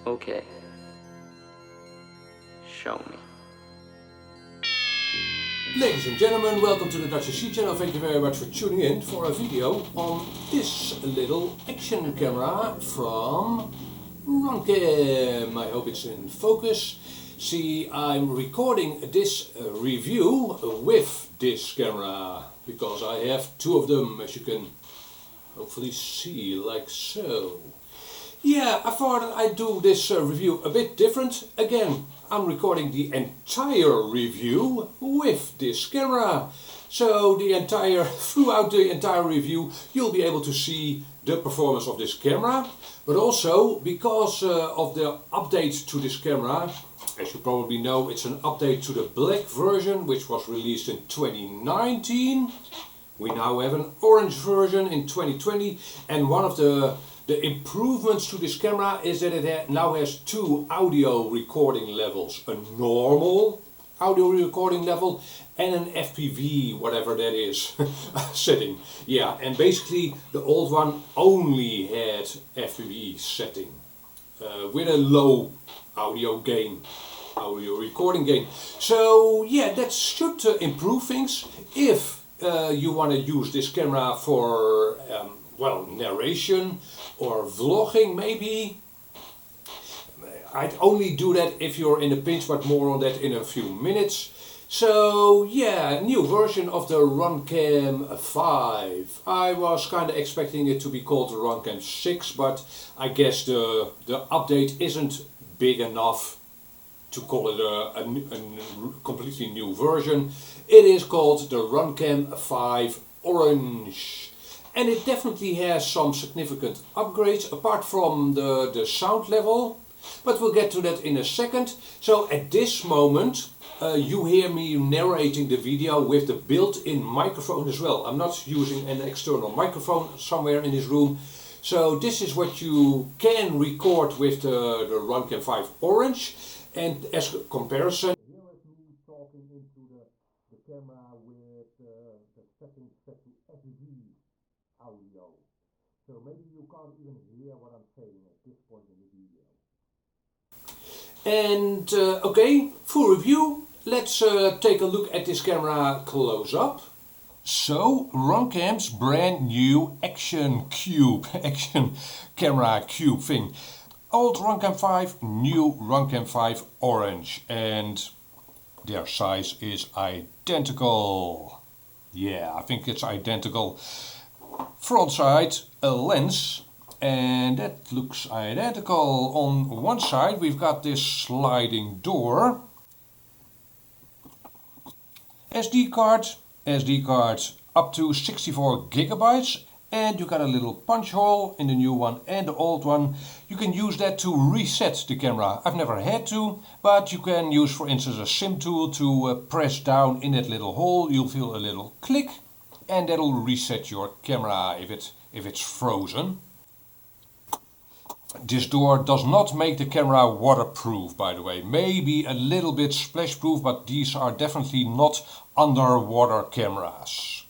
Okay. Show me. Ladies and gentlemen, welcome to the Dutch SC channel. Thank you very much for tuning in for a video on this little action camera from Runcam. I hope it's in focus. See, I'm recording this review with this camera because I have two of them, as you can hopefully see, like so. Yeah, I thought I'd do this review a bit different. Again, I'm recording the entire review with this camera. So throughout the entire review, you'll be able to see the performance of this camera. But also, because of the update to this camera, as you probably know, it's an update to the black version, which was released in 2019. We now have an orange version in 2020, and one of the improvements to this camera is that it now has two audio recording levels. A normal audio recording level and an FPV, whatever that is, setting. Yeah, and basically the old one only had FPV setting with a low audio gain, audio recording gain. So yeah, that should improve things if you want to use this camera for well, narration or vlogging maybe. I'd only do that if you're in a pinch, but more on that in a few minutes. So yeah, new version of the Runcam 5. I was kind of expecting it to be called the Runcam 6, but I guess the update isn't big enough to call it a completely new version. It is called the Runcam 5 Orange. And it definitely has some significant upgrades apart from the sound level, but we'll get to that in a second. So at this moment you hear me narrating the video with the built-in microphone as well. I'm not using an external microphone somewhere in this room. So this is what you can record with the Runcam 5 Orange. And as a comparison, here is me talking into the camera with the settings set to FPV audio. So maybe you can't even hear what I'm saying at this point in the video. And okay, full review. Let's take a look at this camera close up. So, Runcam's brand new action camera cube thing. Old Runcam 5, new Runcam 5 Orange, and their size is identical. Yeah, I think it's identical. Front side, a lens, and that looks identical. On one side we've got this sliding door. SD card up to 64 gigabytes. And you got a little punch hole in the new one and the old one. You can use that to reset the camera. I've never had to, but you can use, for instance, a sim tool to press down in that little hole. You'll feel a little click, and that'll reset your camera if it's frozen. This door does not make the camera waterproof, by the way. Maybe a little bit splash proof, but these are definitely not underwater cameras.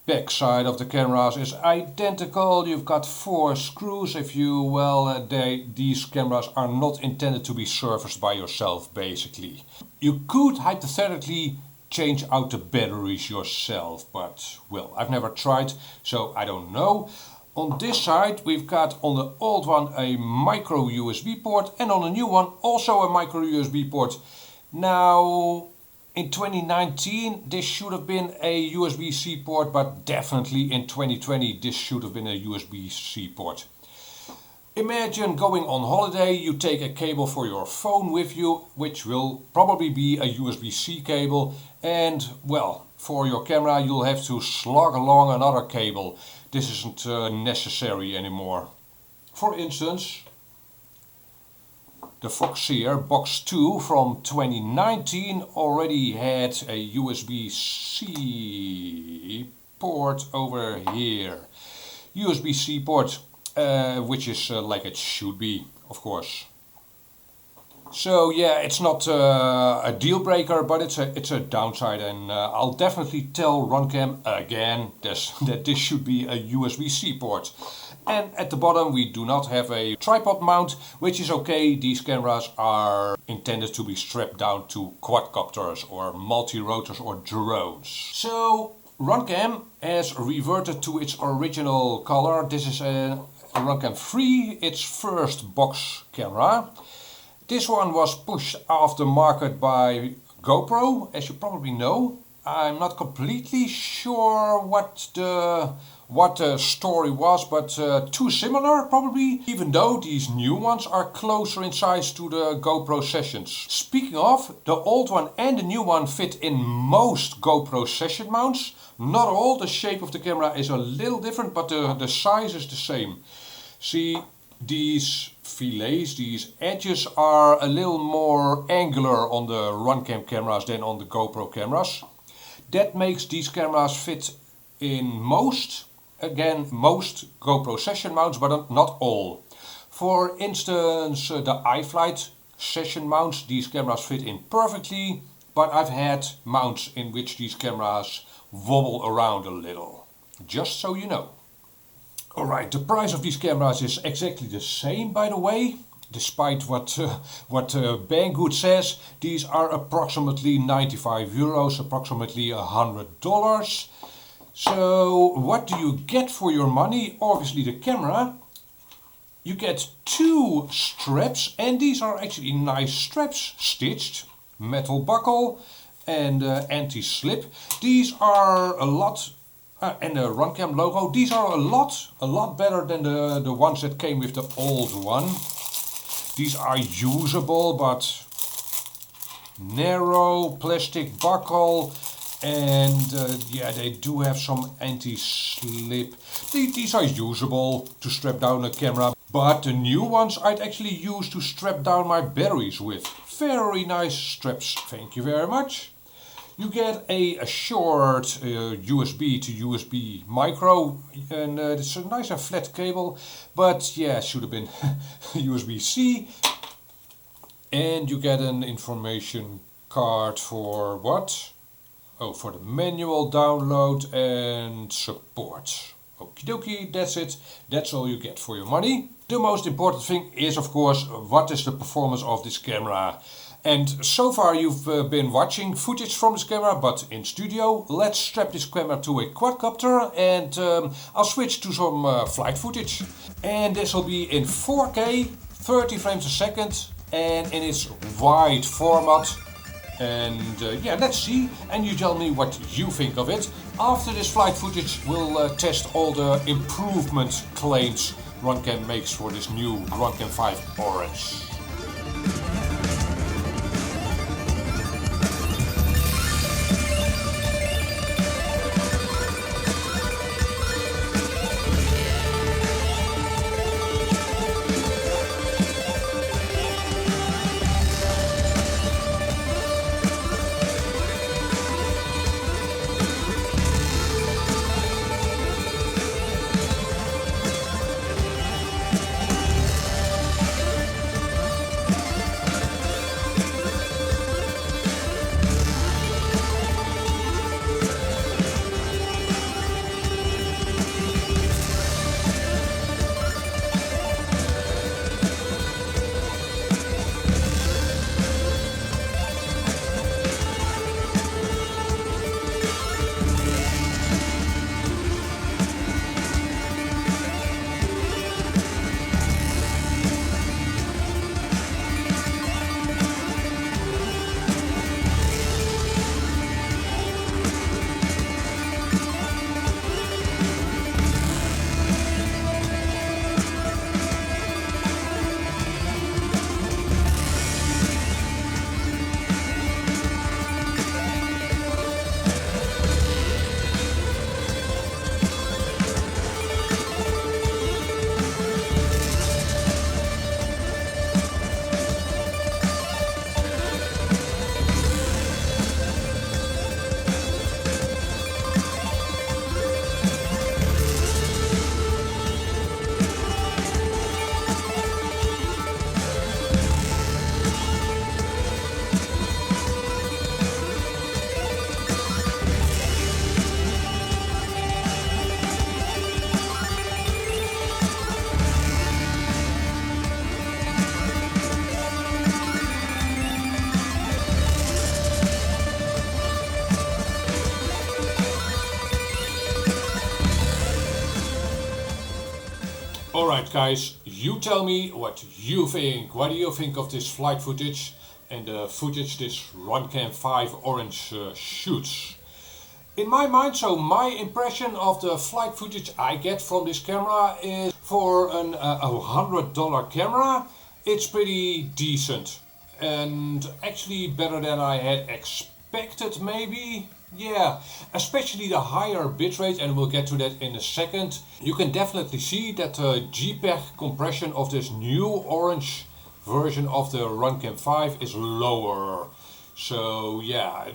Back side of the cameras is identical. You've got 4 screws. These cameras are not intended to be serviced by yourself, basically. You could hypothetically change out the batteries yourself, but well, I've never tried, so I don't know. On this side we've got, on the old one, a micro USB port, and on the new one also a micro USB port. Now, in 2019 this should have been a USB-C port, but definitely in 2020 this should have been a USB-C port. Imagine going on holiday, you take a cable for your phone with you, which will probably be a USB-C cable, and well, for your camera you'll have to slog along another cable. This isn't necessary anymore. For instance, the Foxeer Box 2 from 2019 already had a USB-C port over here. USB-C port, which is like it should be, of course. So yeah, it's not a deal breaker, but it's a downside, and I'll definitely tell Runcam again that this should be a USB-C port. And at the bottom we do not have a tripod mount, which is okay. These cameras are intended to be strapped down to quadcopters or multi-rotors or drones. So Runcam has reverted to its original color. This is a Runcam 3, its first box camera. This one was pushed off the market by GoPro, as you probably know. I'm not completely sure what the story was, but too similar probably, even though these new ones are closer in size to the GoPro Sessions. Speaking of, the old one and the new one fit in most GoPro Session mounts. Not all, the shape of the camera is a little different, but the size is the same. See, these fillets, these edges are a little more angular on the Runcam cameras than on the GoPro cameras. That makes these cameras fit in most GoPro Session mounts, but not all. For instance, the iFlight Session mounts, these cameras fit in perfectly, but I've had mounts in which these cameras wobble around a little, just so you know. Alright, the price of these cameras is exactly the same, by the way. Despite what Banggood says, these are approximately 95 euros, approximately $100. So what do you get for your money? Obviously the camera. You get 2 straps, and these are actually nice straps, stitched, metal buckle and anti-slip. These are a lot, and the Runcam logo, these are a lot better than the ones that came with the old one. These are usable, but narrow plastic buckle, and yeah, they do have some anti-slip. These are usable to strap down a camera, but the new ones I'd actually use to strap down my batteries with. Very nice straps, thank you very much. You get a short USB to USB micro, and it's a nice and flat cable, but yeah, should have been USB-C. And you get an information card for what? Oh, for the manual download and support. Okie dokie, that's it. That's all you get for your money. The most important thing is, of course, what is the performance of this camera? And so far you've been watching footage from this camera, but in studio, let's strap this camera to a quadcopter and I'll switch to some flight footage. And this will be in 4K, 30 frames a second, and in its wide format. And yeah, let's see, and you tell me what you think of it. After this flight footage, we'll test all the improvement claims Runcam makes for this new Runcam 5 Orange. Alright guys, you tell me what you think. What do you think of this flight footage and the footage this Runcam 5 Orange shoots? In my mind, so my impression of the flight footage I get from this camera is for a $100 camera, it's pretty decent. And actually better than I had expected maybe. Yeah, especially the higher bitrate, and we'll get to that in a second. You can definitely see that the JPEG compression of this new orange version of the Runcam 5 is lower. So yeah,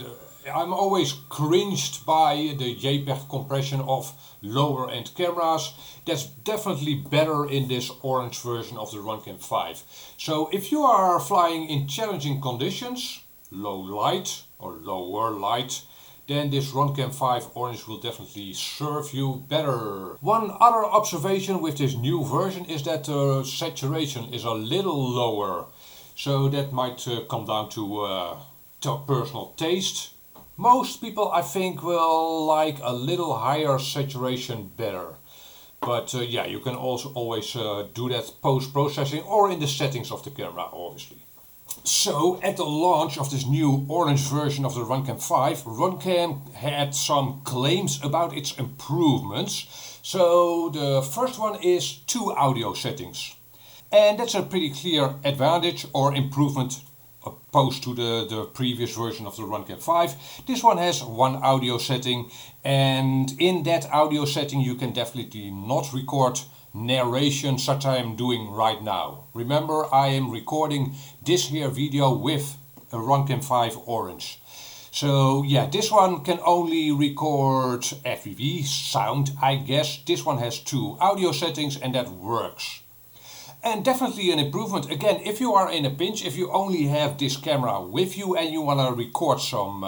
I'm always cringed by the JPEG compression of lower end cameras. That's definitely better in this orange version of the Runcam 5. So if you are flying in challenging conditions, low light or lower light, then this Runcam 5 Orange will definitely serve you better. One other observation with this new version is that the saturation is a little lower. So that might come down to personal taste. Most people, I think, will like a little higher saturation better. But yeah, you can also always do that post-processing or in the settings of the camera, obviously. So at the launch of this new orange version of the Runcam 5, Runcam had some claims about its improvements. So the first one is 2 audio settings. And that's a pretty clear advantage or improvement opposed to the previous version of the Runcam 5. This one has 1 audio setting, and in that audio setting you can definitely not record narration such I am doing right now. Remember, I am recording this here video with a Runcam 5 Orange. So yeah, this one can only record FPV sound, I guess. This one has 2 audio settings and that works. And definitely an improvement. Again, if you are in a pinch, if you only have this camera with you and you want to record some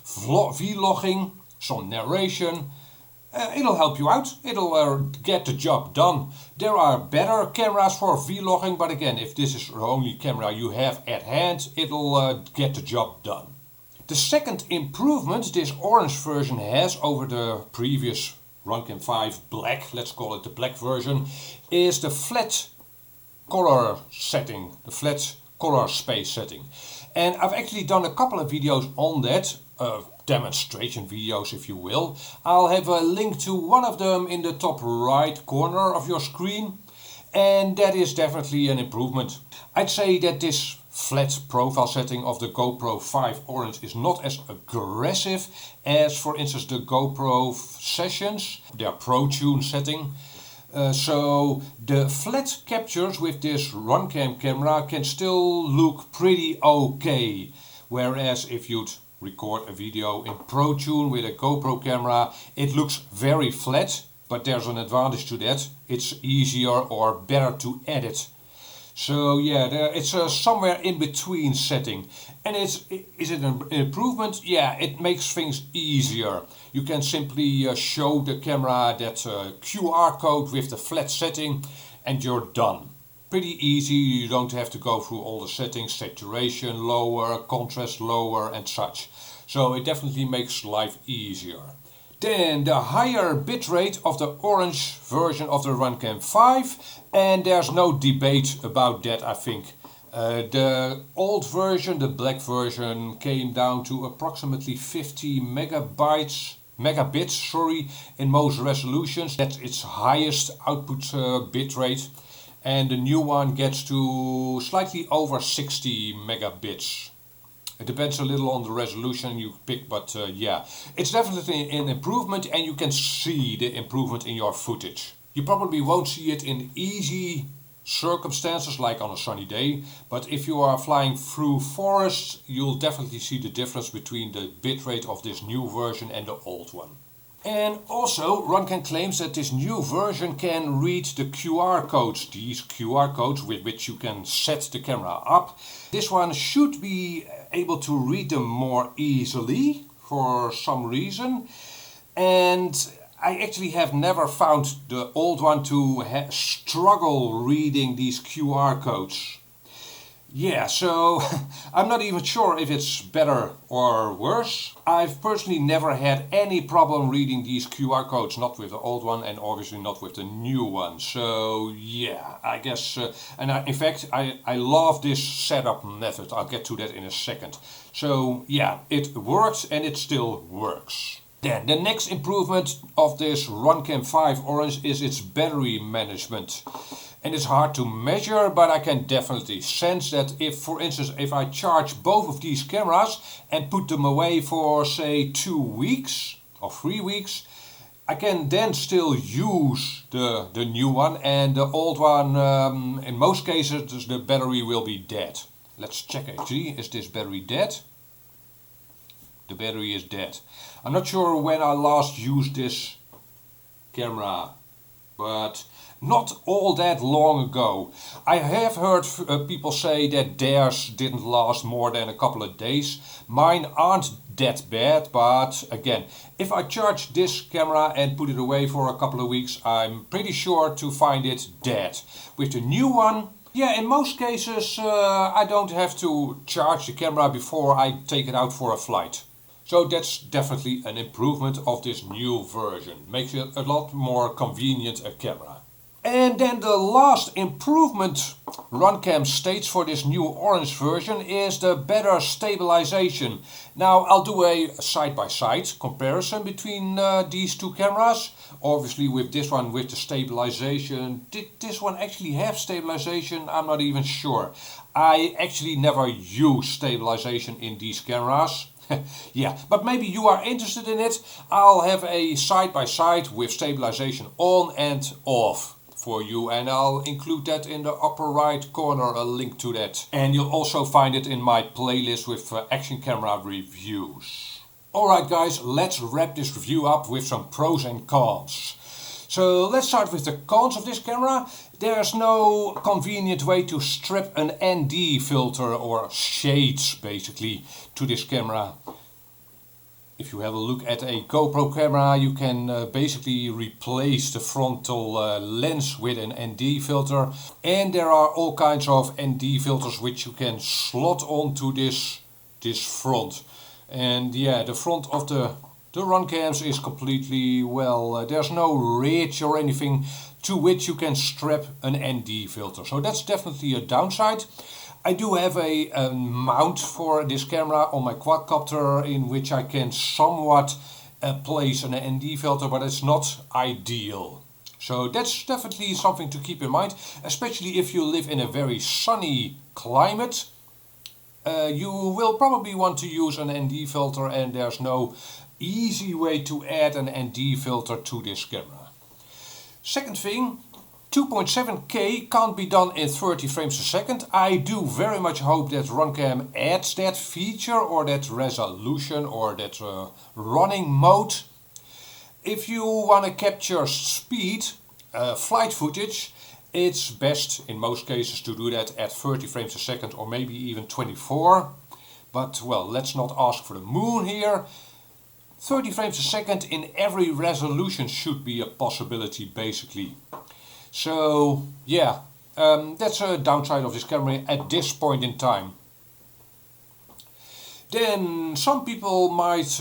vlogging, some narration, it'll help you out. It'll get the job done. There are better cameras for vlogging, but again, if this is the only camera you have at hand, it'll get the job done. The second improvement this orange version has over the previous Runcam 5 black, let's call it the black version, is the flat color setting, the flat color space setting. And I've actually done a couple of videos on that, demonstration videos if you will. I'll have a link to one of them in the top right corner of your screen, and that is definitely an improvement. I'd say that this flat profile setting of the GoPro 5 Orange is not as aggressive as for instance the GoPro Sessions, their Pro Tune setting. So the flat captures with this Runcam camera can still look pretty okay, whereas if you'd record a video in Pro Tune with a GoPro camera, it looks very flat, but there's an advantage to that. It's easier or better to edit. So yeah, it's a somewhere in between setting. And is it an improvement? Yeah, it makes things easier. You can simply show the camera that QR code with the flat setting and you're done. Pretty easy, you don't have to go through all the settings, saturation lower, contrast lower and such. So it definitely makes life easier. Then the higher bitrate of the orange version of the Runcam 5, and there's no debate about that, I think. The old version, the black version, came down to approximately 50 megabits in most resolutions. That's its highest output bitrate. And the new one gets to slightly over 60 megabits. It depends a little on the resolution you pick, but yeah, it's definitely an improvement and you can see the improvement in your footage. You probably won't see it in easy circumstances like on a sunny day, but if you are flying through forests, you'll definitely see the difference between the bitrate of this new version and the old one. And also, Runcam claims that this new version can read the QR codes, these QR codes with which you can set the camera up. This one should be able to read them more easily for some reason. And I actually have never found the old one to struggle reading these QR codes. Yeah, so I'm not even sure if it's better or worse. I've personally never had any problem reading these QR codes, not with the old one and obviously not with the new one. So yeah, I guess, in fact, I love this setup method. I'll get to that in a second. So yeah, it works and it still works. Then the next improvement of this Runcam 5 Orange is its battery management. And it's hard to measure, but I can definitely sense that if, for instance, if I charge both of these cameras and put them away for, say, 2 weeks or 3 weeks, I can then still use the new one, and the old one, in most cases, the battery will be dead. Let's check actually, is this battery dead? The battery is dead. I'm not sure when I last used this camera, but not all that long ago. I have heard people say that theirs didn't last more than a couple of days. Mine aren't that bad, but again, if I charge this camera and put it away for a couple of weeks, I'm pretty sure to find it dead. With the new one, yeah, in most cases I don't have to charge the camera before I take it out for a flight. So that's definitely an improvement of this new version. Makes it a lot more convenient a camera. And then the last improvement Runcam states for this new orange version is the better stabilization. Now I'll do a side-by-side comparison between these two cameras. Obviously with this one with the stabilization. Did this one actually have stabilization? I'm not even sure. I actually never use stabilization in these cameras. Yeah, but maybe you are interested in it. I'll have a side-by-side with stabilization on and off for you, and I'll include that in the upper right corner, a link to that. And you'll also find it in my playlist with action camera reviews. Alright guys, let's wrap this review up with some pros and cons. So let's start with the cons of this camera. There's no convenient way to strip an ND filter or shades basically to this camera. If you have a look at a GoPro camera, you can basically replace the frontal lens with an ND filter. And there are all kinds of ND filters which you can slot onto this front. And yeah, the front of the Runcams is completely, well, there's no ridge or anything to which you can strap an ND filter. So that's definitely a downside. I do have a mount for this camera on my quadcopter in which I can somewhat place an ND filter, but it's not ideal. So that's definitely something to keep in mind, especially if you live in a very sunny climate. You will probably want to use an ND filter, and there's no easy way to add an ND filter to this camera. Second thing, 2.7K can't be done in 30 frames a second. I do very much hope that Runcam adds that feature or that resolution or that running mode. If you want to capture speed, flight footage, it's best in most cases to do that at 30 frames a second or maybe even 24. But well, let's not ask for the moon here. 30 frames a second in every resolution should be a possibility basically. So yeah, that's a downside of this camera at this point in time. Then some people might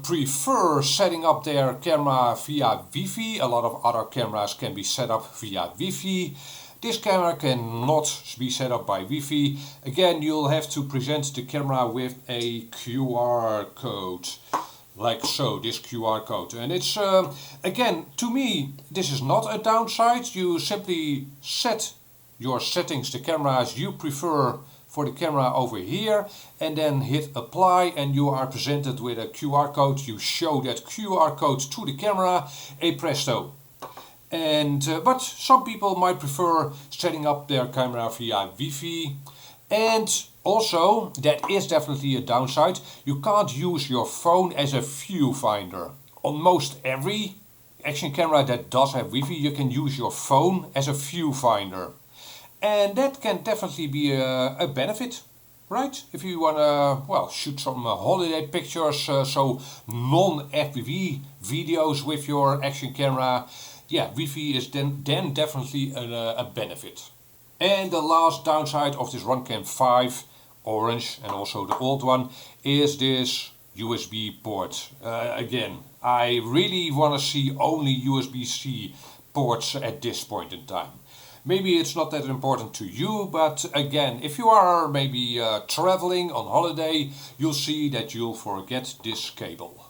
prefer setting up their camera via Wi-Fi. A lot of other cameras can be set up via Wi-Fi. This camera cannot be set up by Wi-Fi. Again, you'll have to present the camera with a QR code. Like so, this QR code. And it's, again, to me, this is not a downside. You simply set your settings, the cameras you prefer for the camera over here, and then hit apply, and you are presented with a QR code. You show that QR code to the camera, presto. And but some people might prefer setting up their camera via Wi-Fi. And also, that is definitely a downside, you can't use your phone as a viewfinder. On most every action camera that does have Wi-Fi, you can use your phone as a viewfinder. And that can definitely be a benefit, right? If you want to, well, shoot some holiday pictures, so non-FPV videos with your action camera, yeah, Wi-Fi is then definitely a benefit. And the last downside of this Runcam 5 orange and also the old one is this USB port. Again, I really want to see only USB-C ports at this point in time. Maybe it's not that important to you, but again, if you are maybe traveling on holiday, you'll see that you'll forget this cable.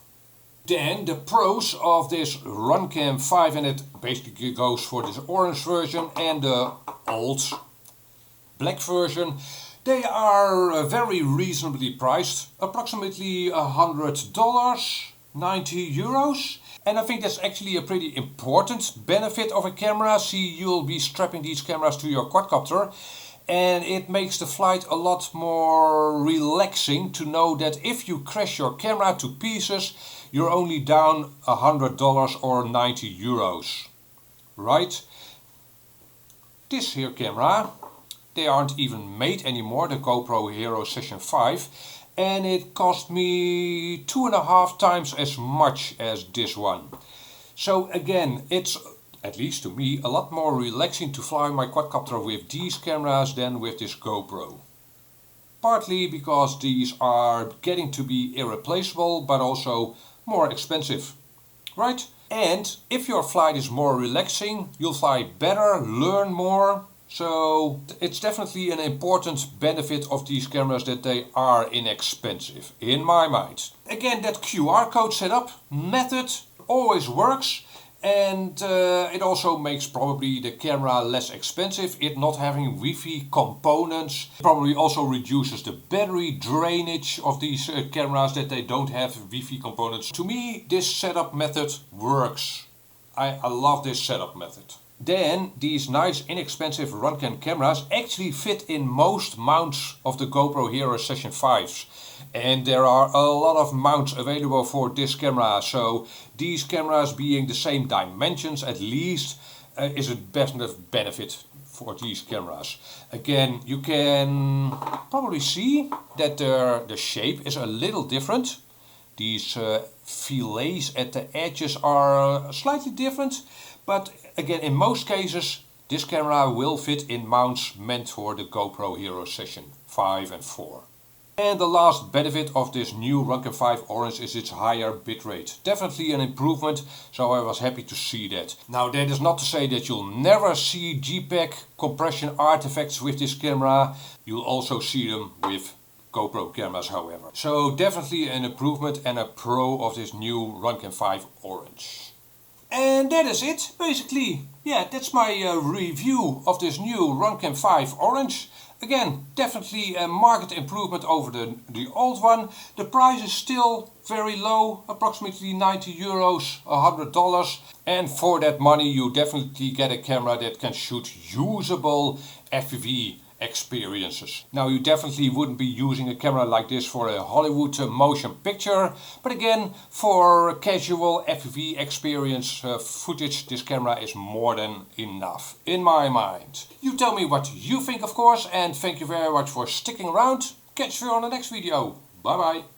Then the pros of this Runcam 5, and it basically goes for this orange version and the old black version. They are very reasonably priced, approximately $100, 90 euros. And I think that's actually a pretty important benefit of a camera. See, you'll be strapping these cameras to your quadcopter, and it makes the flight a lot more relaxing to know that if you crash your camera to pieces, you're only down $100 or 90 euros. Right? This here camera, they aren't even made anymore, the Gopro Session 5. And it cost me 2.5 times as much as this one. So again, it's, at least to me, a lot more relaxing to fly my quadcopter with these cameras than with this GoPro. Partly because these are getting to be irreplaceable, but also more expensive. Right? And if your flight is more relaxing, you'll fly better, learn more. So it's definitely an important benefit of these cameras that they are inexpensive, in my mind. Again, that QR code setup method always works, and it also makes probably the camera less expensive. It not having Wi-Fi components probably also reduces the battery drainage of these cameras that they don't have Wi-Fi components. To me, this setup method works. I love this setup method. Then these nice inexpensive Runcam cameras actually fit in most mounts of the GoPro Hero Session 5s. And there are a lot of mounts available for this camera, so these cameras being the same dimensions at least is a definite benefit for these cameras. Again, you can probably see that the shape is a little different. These fillets at the edges are slightly different. But again, in most cases, this camera will fit in mounts meant for the GoPro Hero Session 5 and 4. And the last benefit of this new Runcam 5 Orange is its higher bitrate. Definitely an improvement, so I was happy to see that. Now, that is not to say that you'll never see JPEG compression artifacts with this camera. You'll also see them with GoPro cameras, however. So definitely an improvement and a pro of this new Runcam 5 Orange. And that is it, basically. Yeah, that's my review of this new Runcam 5 Orange. Again, definitely a market improvement over the old one. The price is still very low, approximately 90 euros, $100. And for that money you definitely get a camera that can shoot usable FPV experiences. Now, you definitely wouldn't be using a camera like this for a Hollywood motion picture, but again, for casual FPV experience footage, this camera is more than enough, in my mind. You tell me what you think, of course, and thank you very much for sticking around. Catch you on the next video. Bye bye.